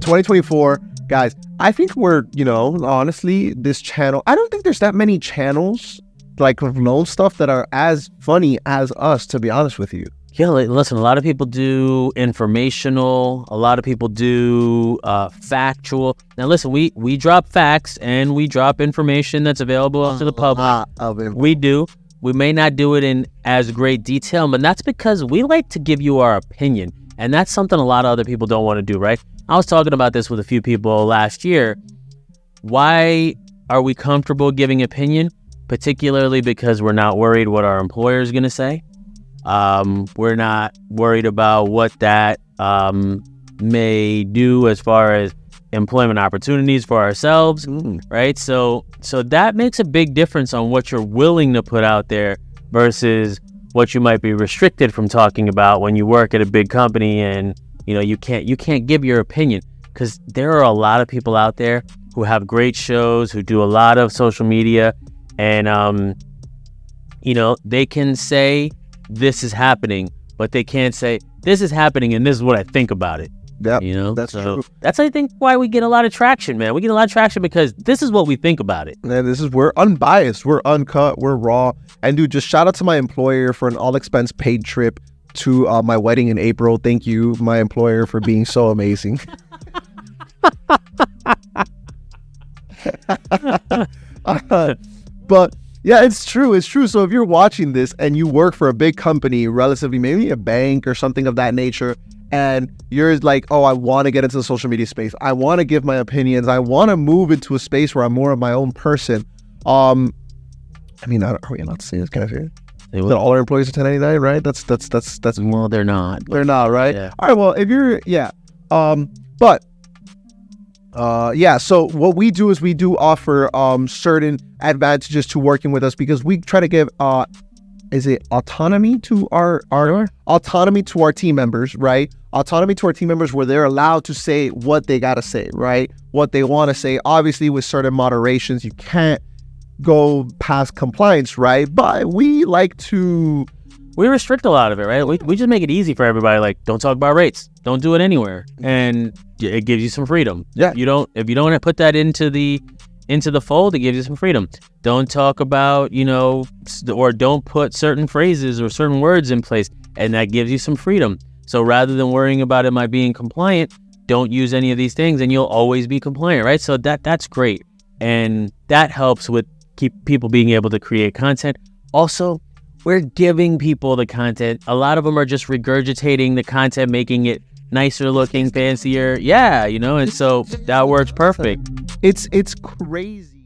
2024, guys, I think we're, honestly, this channel, I don't think there's that many channels like of known stuff that are as funny as us, to be honest with you. Yeah, listen, a lot of people do informational, a lot of people do factual. Now listen, we drop facts and we drop information that's available to the public. We do. We may not do it in as great detail, but that's because we like to give you our opinion. And that's something a lot of other people don't want to do, right? I was talking about this with a few people last year. Why are we comfortable giving opinion? Particularly because we're not worried what our employer is going to say. We're not worried about what that may do as far as employment opportunities for ourselves, right? So that makes a big difference on what you're willing to put out there versus what you might be restricted from talking about when you work at a big company and you can't give your opinion, because there are a lot of people out there who have great shows, who do a lot of social media, and they can say this is happening, but they can't say this is happening and this is what I think about it. Yeah, that's true. That's, I think, why we get a lot of traction, man. We get a lot of traction because this is what we think about it. And we're unbiased, we're uncut, we're raw. And dude, just shout out to my employer for an all expense paid trip to my wedding in April. Thank you, my employer, for being so amazing. But yeah, it's true. It's true. So if you're watching this and you work for a big company, relatively, maybe a bank or something of that nature, and you're like, oh, I want to get into the social media space, I want to give my opinions, I want to move into a space where I'm more of my own person. Are we allowed to say this? Can I say it? That all our employees are 1099, right? That's Well, they're not. They're not, right? Yeah. All right. Well, if you're, so what we do is we do offer certain advantages to working with us, because we try to give autonomy to our autonomy to our team members, right? Autonomy to our team members, where they're allowed to say what they gotta say, right? What they want to say, obviously with certain moderations. You can't go past compliance, right? But we restrict a lot of it, right? We just make it easy for everybody. Like, don't talk about rates, don't do it anywhere, and it gives you some freedom. Yeah. If you don't put that into the fold, it gives you some freedom. Don't talk about, or don't put certain phrases or certain words in place, and that gives you some freedom. So rather than worrying about am I being compliant, don't use any of these things and you'll always be compliant, right? So that's great. And that helps with keep people being able to create content. Also, we're giving people the content. A lot of them are just regurgitating the content, making it nicer looking, fancier. Yeah, and so that works perfect. It's crazy.